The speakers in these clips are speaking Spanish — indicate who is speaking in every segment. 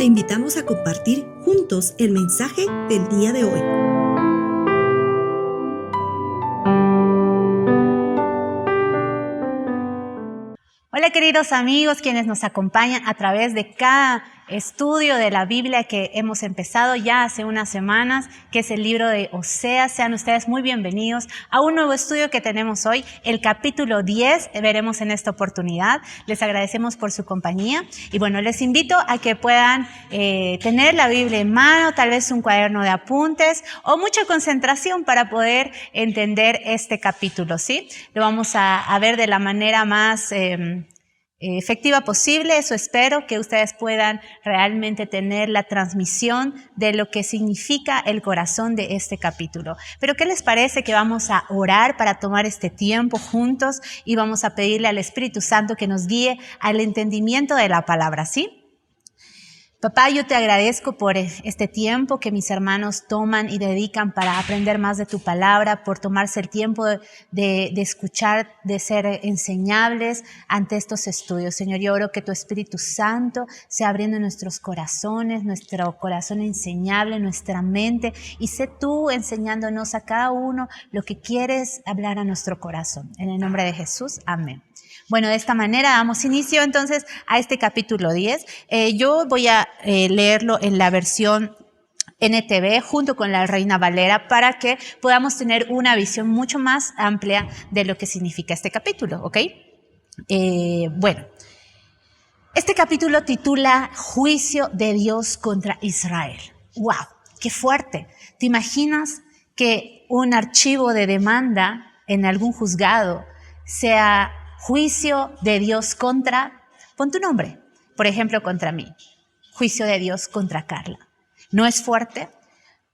Speaker 1: Te invitamos a compartir juntos el mensaje del día de hoy.
Speaker 2: Hola queridos amigos, quienes nos acompañan a través de cada estudio de la Biblia que hemos empezado ya hace unas semanas, que es el libro de Oseas. Sean ustedes muy bienvenidos a un nuevo estudio que tenemos hoy, el capítulo 10, veremos en esta oportunidad. Les agradecemos por su compañía y bueno, les invito a que puedan tener la Biblia en mano, tal vez un cuaderno de apuntes o mucha concentración para poder entender este capítulo, ¿sí? Lo vamos a ver de la manera más efectiva posible. Eso espero, que ustedes puedan realmente tener la transmisión de lo que significa el corazón de este capítulo. Pero ¿qué les parece que vamos a orar para tomar este tiempo juntos y vamos a pedirle al Espíritu Santo que nos guíe al entendimiento de la palabra, ¿sí? Papá, yo te agradezco por este tiempo que mis hermanos toman y dedican para aprender más de tu palabra, por tomarse el tiempo de escuchar, de ser enseñables ante estos estudios. Señor, yo oro que tu Espíritu Santo sea abriendo nuestros corazones, nuestro corazón enseñable, nuestra mente, y sé tú enseñándonos a cada uno lo que quieres hablar a nuestro corazón. En el nombre de Jesús, amén. Bueno, de esta manera damos inicio entonces a este capítulo 10. Yo voy a leerlo en la versión NTV junto con la Reina Valera para que podamos tener una visión mucho más amplia de lo que significa este capítulo, ¿ok? Bueno, este capítulo titula Juicio de Dios contra Israel. ¡Wow! ¡Qué fuerte! ¿Te imaginas que un archivo de demanda en algún juzgado sea juicio de Dios contra, pon tu nombre, por ejemplo, contra mí? Juicio de Dios contra Carla. ¿No es fuerte?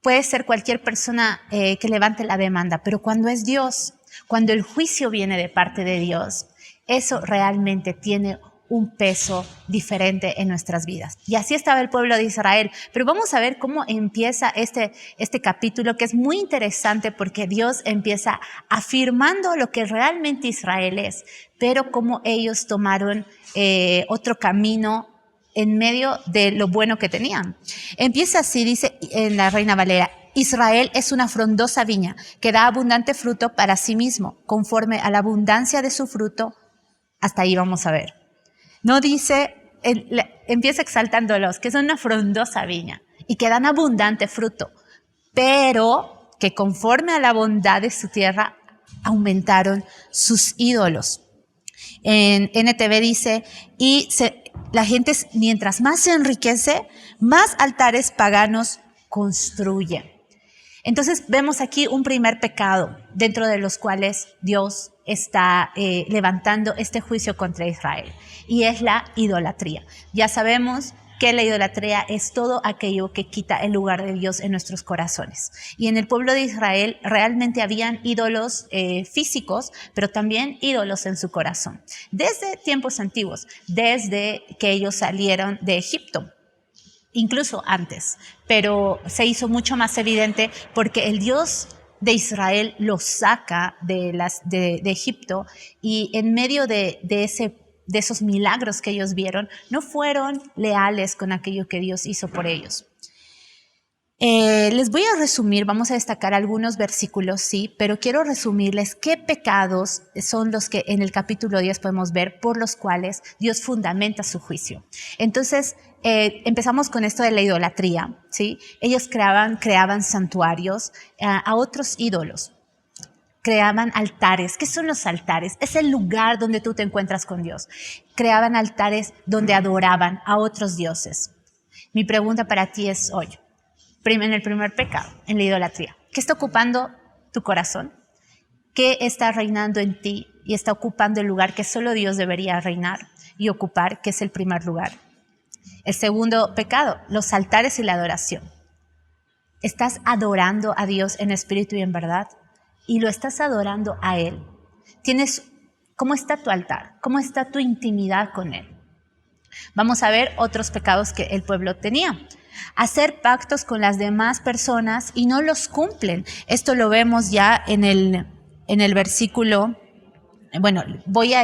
Speaker 2: Puede ser cualquier persona que levante la demanda, pero cuando es Dios, cuando el juicio viene de parte de Dios, eso realmente tiene un peso diferente en nuestras vidas. Y así estaba el pueblo de Israel. Pero vamos a ver cómo empieza este capítulo, que es muy interesante porque Dios empieza afirmando lo que realmente Israel es, pero cómo ellos tomaron otro camino en medio de lo bueno que tenían. Empieza así, dice en la Reina Valera: Israel es una frondosa viña que da abundante fruto para sí mismo, conforme a la abundancia de su fruto. Hasta ahí vamos a ver. No dice, empieza exaltándolos, que son una frondosa viña y que dan abundante fruto, pero que conforme a la bondad de su tierra aumentaron sus ídolos. En NTV dice, la gente mientras más se enriquece, más altares paganos construye. Entonces vemos aquí un primer pecado dentro de los cuales Dios está levantando este juicio contra Israel, y es la idolatría. Ya sabemos que la idolatría es todo aquello que quita el lugar de Dios en nuestros corazones. Y en el pueblo de Israel realmente habían ídolos físicos, pero también ídolos en su corazón. Desde tiempos antiguos, desde que ellos salieron de Egipto. Incluso antes, pero se hizo mucho más evidente porque el Dios de Israel los saca de Egipto, y en medio de esos milagros que ellos vieron, no fueron leales con aquello que Dios hizo por ellos. Les voy a resumir, vamos a destacar algunos versículos, sí, pero quiero resumirles qué pecados son los que en el capítulo 10 podemos ver por los cuales Dios fundamenta su juicio. Entonces, empezamos con esto de la idolatría, ¿sí? Ellos creaban santuarios a otros ídolos. Creaban altares. ¿Qué son los altares? Es el lugar donde tú te encuentras con Dios. Creaban altares donde adoraban a otros dioses. Mi pregunta para ti es hoy, en el primer pecado, en la idolatría, ¿qué está ocupando tu corazón? ¿Qué está reinando en ti y está ocupando el lugar que solo Dios debería reinar y ocupar, que es el primer lugar? El segundo pecado, los altares y la adoración. ¿Estás adorando a Dios en espíritu y en verdad? ¿Y lo estás adorando a Él? ¿Cómo está tu altar? ¿Cómo está tu intimidad con Él? Vamos a ver otros pecados que el pueblo tenía. Hacer pactos con las demás personas y no los cumplen. Esto lo vemos ya en el versículo. Bueno,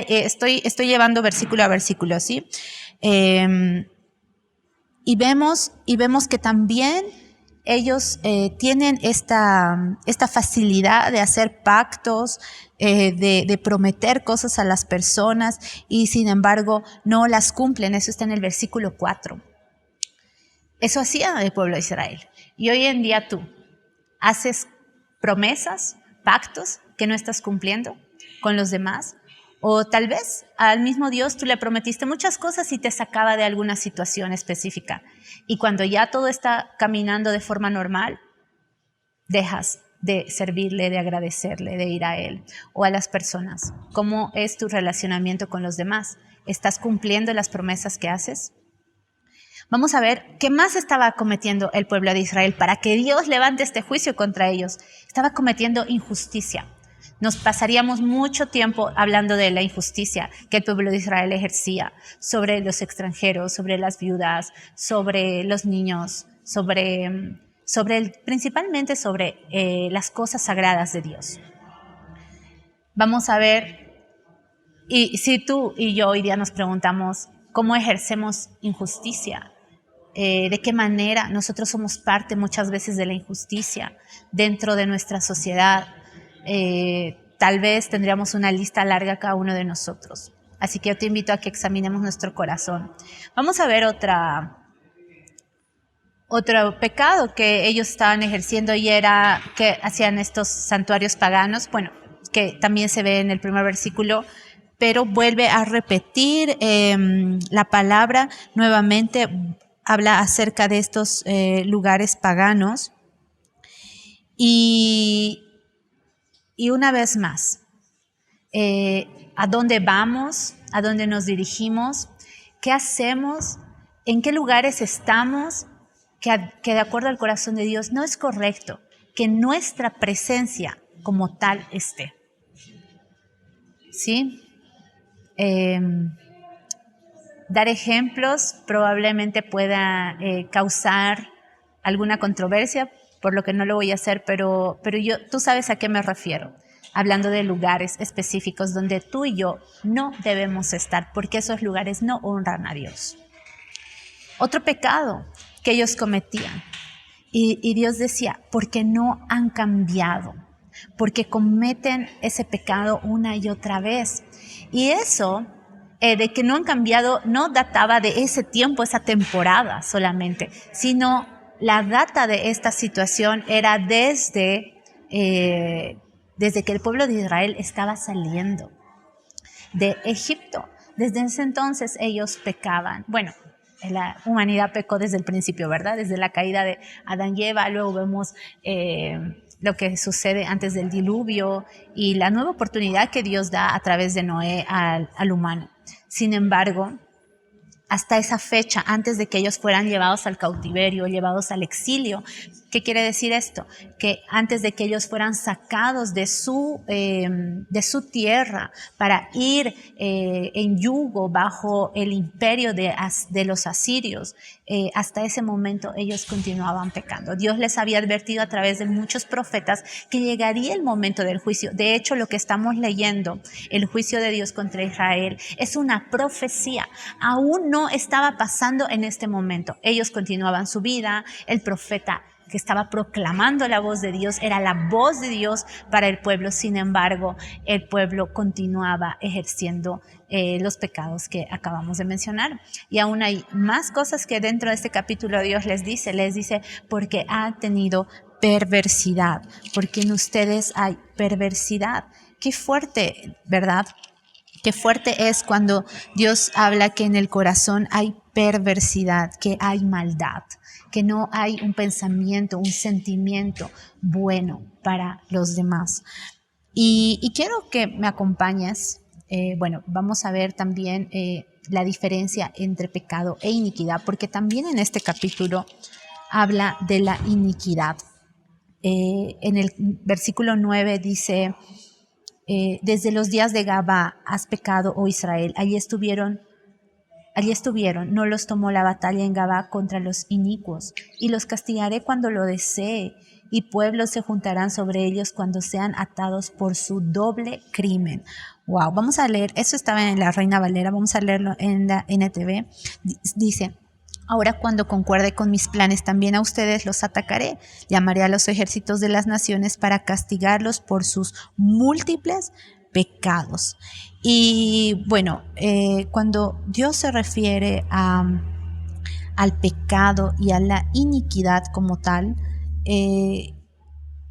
Speaker 2: estoy llevando versículo a versículo, ¿sí? Y vemos que también ellos tienen esta facilidad de hacer pactos, de prometer cosas a las personas y sin embargo no las cumplen. Eso está en el versículo 4. Eso hacía el pueblo de Israel. Y hoy en día tú haces promesas, pactos que no estás cumpliendo con los demás. O tal vez al mismo Dios tú le prometiste muchas cosas y te sacaba de alguna situación específica. Y cuando ya todo está caminando de forma normal, dejas de servirle, de agradecerle, de ir a Él o a las personas. ¿Cómo es tu relacionamiento con los demás? ¿Estás cumpliendo las promesas que haces? Vamos a ver qué más estaba cometiendo el pueblo de Israel para que Dios levante este juicio contra ellos. Estaba cometiendo injusticia. Nos pasaríamos mucho tiempo hablando de la injusticia que el pueblo de Israel ejercía sobre los extranjeros, sobre las viudas, sobre los niños, principalmente sobre las cosas sagradas de Dios. Vamos a ver, y si tú y yo hoy día nos preguntamos cómo ejercemos injusticia, de qué manera nosotros somos parte muchas veces de la injusticia dentro de nuestra sociedad, tal vez tendríamos una lista larga cada uno de nosotros. Así que yo te invito a que examinemos nuestro corazón. Vamos a ver otro pecado que ellos estaban ejerciendo y era que hacían estos santuarios paganos, bueno, que también se ve en el primer versículo, pero vuelve a repetir la palabra nuevamente, habla acerca de estos lugares paganos y una vez más, ¿a dónde vamos? ¿A dónde nos dirigimos? ¿Qué hacemos? ¿En qué lugares estamos? Que de acuerdo al corazón de Dios no es correcto que nuestra presencia como tal esté. ¿Sí? Dar ejemplos probablemente pueda causar alguna controversia, por lo que no lo voy a hacer, pero tú sabes a qué me refiero, hablando de lugares específicos donde tú y yo no debemos estar, porque esos lugares no honran a Dios. Otro pecado que ellos cometían, y Dios decía, porque no han cambiado, porque cometen ese pecado una y otra vez. Y eso de que no han cambiado no databa de ese tiempo, esa temporada solamente, sino la data de esta situación era desde que el pueblo de Israel estaba saliendo de Egipto. Desde ese entonces ellos pecaban. Bueno, la humanidad pecó desde el principio, ¿verdad? Desde la caída de Adán y Eva, luego vemos lo que sucede antes del diluvio y la nueva oportunidad que Dios da a través de Noé al humano. Sin embargo, hasta esa fecha, antes de que ellos fueran llevados al cautiverio, llevados al exilio. ¿Qué quiere decir esto? Que antes de que ellos fueran sacados de su tierra para ir en yugo bajo el imperio de los asirios, hasta ese momento ellos continuaban pecando. Dios les había advertido a través de muchos profetas que llegaría el momento del juicio. De hecho, lo que estamos leyendo, el juicio de Dios contra Israel, es una profecía. Aún no estaba pasando en este momento. Ellos continuaban su vida. El profeta que estaba proclamando la voz de Dios era la voz de Dios para el pueblo. Sin embargo, el pueblo continuaba ejerciendo los pecados que acabamos de mencionar. Y aún hay más cosas que dentro de este capítulo Dios les dice, porque ha tenido perversidad, porque en ustedes hay perversidad. Qué fuerte, ¿verdad? Qué fuerte es cuando Dios habla que en el corazón hay perversidad, que hay maldad, que no hay un pensamiento, un sentimiento bueno para los demás. Y quiero que me acompañes. Vamos a ver también la diferencia entre pecado e iniquidad, porque también en este capítulo habla de la iniquidad. En el versículo 9 dice, desde los días de Gabá has pecado, oh Israel, allí estuvieron, no los tomó la batalla en Gabá contra los inicuos, y los castigaré cuando lo desee, y pueblos se juntarán sobre ellos cuando sean atados por su doble crimen. Wow, vamos a leer, eso estaba en la Reina Valera, vamos a leerlo en la NTV. Dice, Ahora cuando concuerde con mis planes, también a ustedes los atacaré. Llamaré a los ejércitos de las naciones para castigarlos por sus múltiples pecados. Y bueno, cuando Dios se refiere al pecado y a la iniquidad como tal,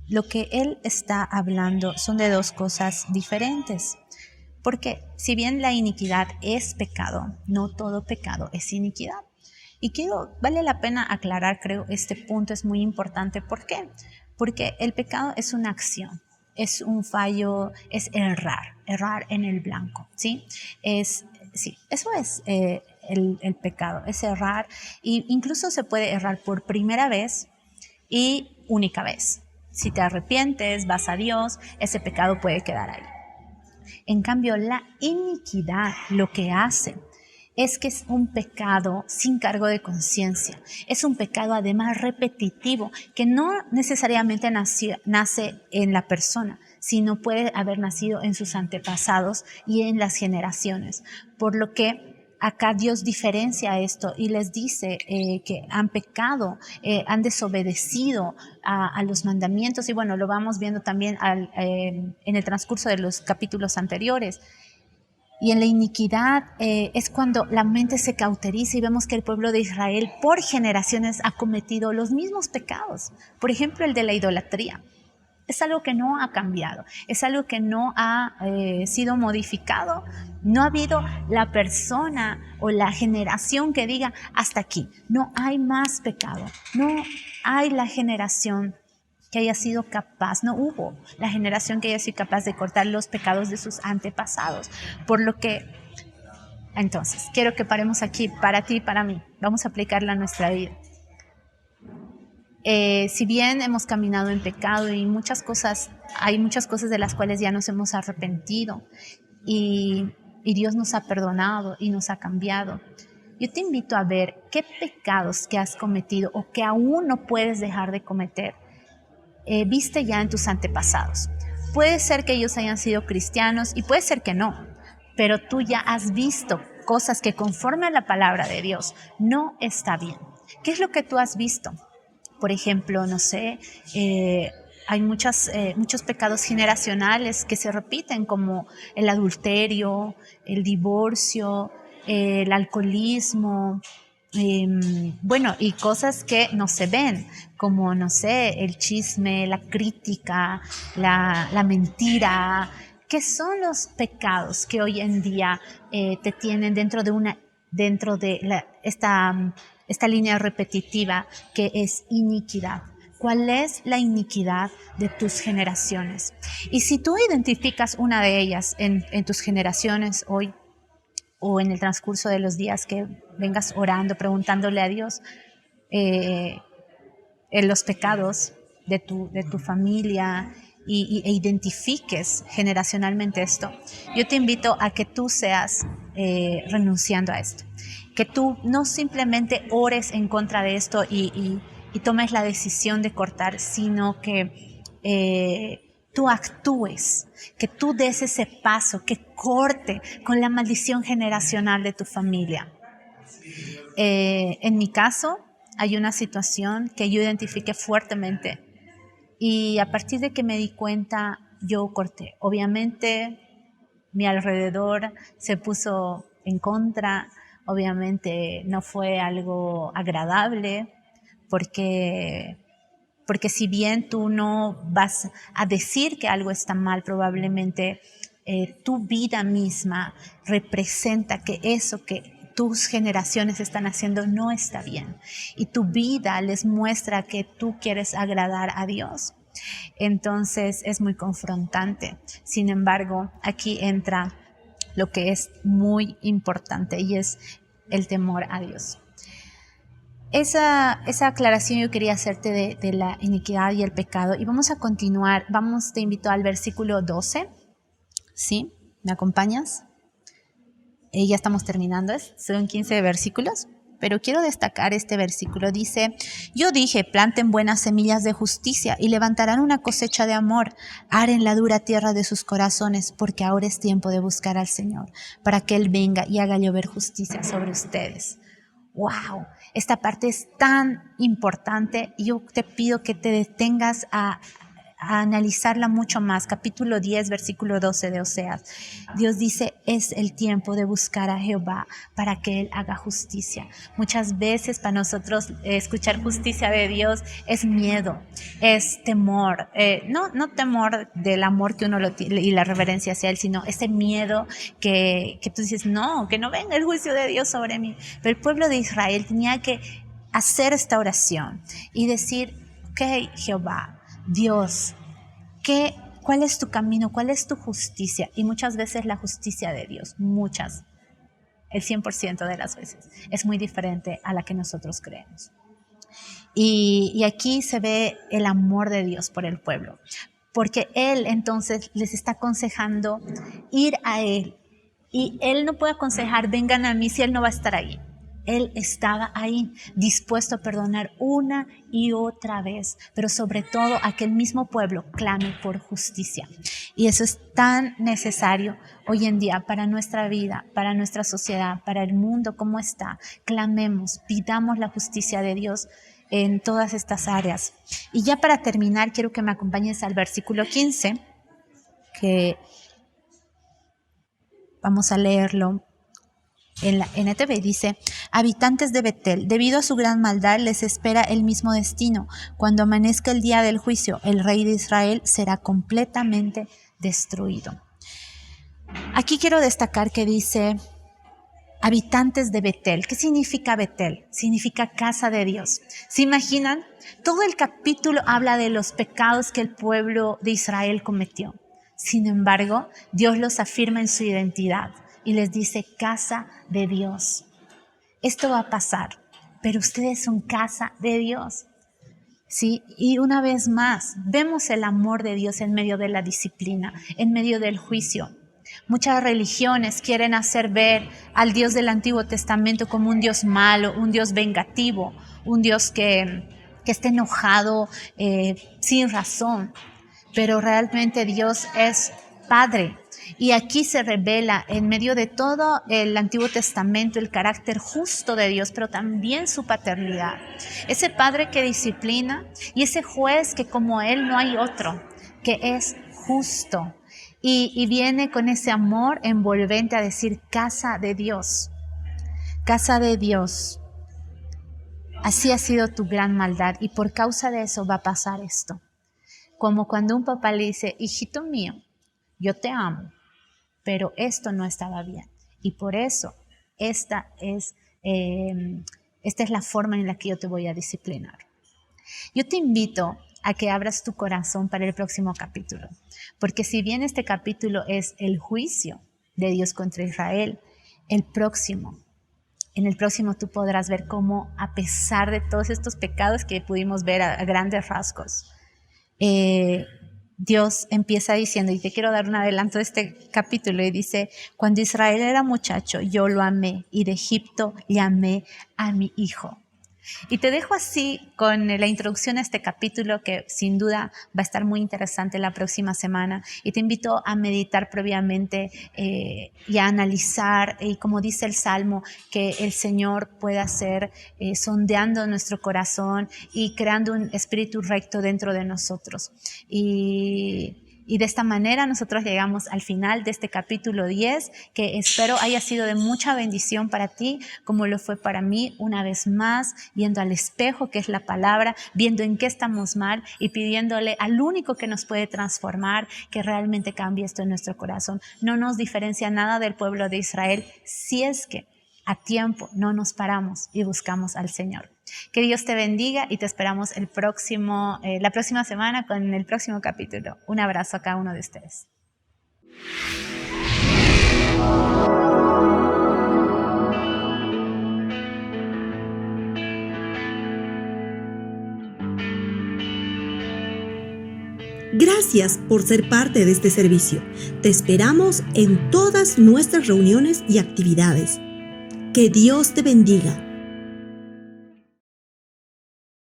Speaker 2: lo que Él está hablando son de dos cosas diferentes. Porque si bien la iniquidad es pecado, no todo pecado es iniquidad. Y vale la pena aclarar, creo, este punto es muy importante. ¿Por qué? Porque el pecado es una acción, es un fallo, es errar en el blanco, ¿sí? Sí, eso es el pecado, es errar, e incluso se puede errar por primera vez y única vez. Si te arrepientes, vas a Dios, ese pecado puede quedar ahí. En cambio, la iniquidad lo que hace es que es un pecado sin cargo de conciencia. Es un pecado además repetitivo, que no necesariamente nace en la persona, sino puede haber nacido en sus antepasados y en las generaciones. Por lo que acá Dios diferencia esto y les dice que han pecado, han desobedecido a los mandamientos. Y bueno, lo vamos viendo también en el transcurso de los capítulos anteriores. Y en la iniquidad es cuando la mente se cauteriza y vemos que el pueblo de Israel por generaciones ha cometido los mismos pecados. Por ejemplo, el de la idolatría. Es algo que no ha cambiado, es algo que no ha sido modificado. No ha habido la persona o la generación que diga hasta aquí, no hay más pecado, no hay la generación que haya sido capaz, no hubo la generación que haya sido capaz de cortar los pecados de sus antepasados. Por lo que, entonces, quiero que paremos aquí, para ti y para mí. Vamos a aplicarla a nuestra vida. Si bien hemos caminado en pecado y hay muchas cosas de las cuales ya nos hemos arrepentido y Dios nos ha perdonado y nos ha cambiado, yo te invito a ver qué pecados que has cometido o que aún no puedes dejar de cometer viste ya en tus antepasados. Puede ser que ellos hayan sido cristianos y puede ser que no, pero tú ya has visto cosas que conforme a la palabra de Dios no está bien. ¿Qué es lo que tú has visto? Por ejemplo, no sé, hay muchos pecados generacionales que se repiten, como el adulterio, el divorcio, el alcoholismo, bueno, y cosas que no se ven, como, no sé, el chisme, la crítica, la mentira, que son los pecados que hoy en día te tienen dentro de esta línea repetitiva que es iniquidad. ¿Cuál es la iniquidad de tus generaciones? Y si tú identificas una de ellas en tus generaciones hoy, o en el transcurso de los días que vengas orando, preguntándole a Dios en los pecados de tu familia e identifiques generacionalmente esto, yo te invito a que tú seas renunciando a esto, que tú no simplemente ores en contra de esto y tomes la decisión de cortar, sino que tú actúes, que tú des ese paso, que corte con la maldición generacional de tu familia. En mi caso, hay una situación que yo identifiqué fuertemente y a partir de que me di cuenta, yo corté. Obviamente, mi alrededor se puso en contra, obviamente no fue algo agradable, porque si bien tú no vas a decir que algo está mal, probablemente tu vida misma representa que eso que tus generaciones están haciendo no está bien. Y tu vida les muestra que tú quieres agradar a Dios. Entonces es muy confrontante. Sin embargo, aquí entra lo que es muy importante y es el temor a Dios. Esa aclaración yo quería hacerte de la iniquidad y el pecado. Y vamos a continuar. Te invito al versículo 12. ¿Sí? ¿Me acompañas? Ya estamos terminando. Son 15 versículos. Pero quiero destacar este versículo. Dice, yo dije, planten buenas semillas de justicia y levantarán una cosecha de amor. Aren la dura tierra de sus corazones, porque ahora es tiempo de buscar al Señor, para que Él venga y haga llover justicia sobre ustedes. wow, esta parte es tan importante y yo te pido que te detengas a analizarla mucho más. Capítulo 10, versículo 12 de Oseas. Dios dice, es el tiempo de buscar a Jehová para que Él haga justicia. Muchas veces para nosotros escuchar justicia de Dios es miedo, es temor. No temor del amor que uno y la reverencia hacia Él, sino ese miedo que tú dices, no, que no venga el juicio de Dios sobre mí. Pero el pueblo de Israel tenía que hacer esta oración y decir, ok, Jehová, Dios, ¿cuál es tu camino? ¿Cuál es tu justicia? Y muchas veces la justicia de Dios, el 100% de las veces, es muy diferente a la que nosotros creemos. Y aquí se ve el amor de Dios por el pueblo, porque Él entonces les está aconsejando ir a Él. Y Él no puede aconsejar, vengan a mí, si Él no va a estar ahí. Él estaba ahí, dispuesto a perdonar una y otra vez, pero sobre todo a que el mismo pueblo clame por justicia. Y eso es tan necesario hoy en día para nuestra vida, para nuestra sociedad, para el mundo como está. Clamemos, pidamos la justicia de Dios en todas estas áreas. Y ya para terminar, quiero que me acompañes al versículo 15, que vamos a leerlo. En la NTV dice, habitantes de Betel, debido a su gran maldad les espera el mismo destino. Cuando amanezca el día del juicio, el rey de Israel será completamente destruido. Aquí quiero destacar que dice, habitantes de Betel. ¿Qué significa Betel? Significa casa de Dios. ¿Se imaginan? Todo el capítulo habla de los pecados que el pueblo de Israel cometió. Sin embargo, Dios los afirma en su identidad y les dice casa de Dios. Esto va a pasar, pero ustedes son casa de Dios. ¿Sí? Y una vez más, vemos el amor de Dios en medio de la disciplina, en medio del juicio. Muchas religiones quieren hacer ver al Dios del Antiguo Testamento como un Dios malo, un Dios vengativo, un Dios que esté enojado sin razón. Pero realmente Dios es Padre. Y aquí se revela en medio de todo el Antiguo Testamento el carácter justo de Dios, pero también su paternidad. Ese Padre que disciplina y ese juez que como Él no hay otro, que es justo. Y viene con ese amor envolvente a decir casa de Dios. Casa de Dios. Así ha sido tu gran maldad y por causa de eso va a pasar esto. Como cuando un papá le dice, hijito mío, yo te amo, pero esto no estaba bien. Y por eso esta es la forma en la que yo te voy a disciplinar. Yo te invito a que abras tu corazón para el próximo capítulo. Porque si bien este capítulo es el juicio de Dios contra Israel, en el próximo tú podrás ver cómo a pesar de todos estos pecados que pudimos ver a grandes rasgos, Dios empieza diciendo, y te quiero dar un adelanto de este capítulo, y dice, cuando Israel era muchacho, yo lo amé, y de Egipto llamé a mi hijo. Y te dejo así con la introducción a este capítulo que sin duda va a estar muy interesante la próxima semana. Y te invito a meditar previamente y a analizar, y como dice el Salmo, que el Señor pueda ser sondeando nuestro corazón y creando un espíritu recto dentro de nosotros. Y de esta manera nosotros llegamos al final de este capítulo 10, que espero haya sido de mucha bendición para ti, como lo fue para mí, una vez más, viendo al espejo que es la palabra, viendo en qué estamos mal y pidiéndole al único que nos puede transformar, que realmente cambie esto en nuestro corazón. No nos diferencia nada del pueblo de Israel si es que a tiempo no nos paramos y buscamos al Señor. Que Dios te bendiga y te esperamos la próxima semana con el próximo capítulo. Un abrazo a cada uno de ustedes.
Speaker 1: Gracias por ser parte de este servicio. Te esperamos en todas nuestras reuniones y actividades. Que Dios te bendiga.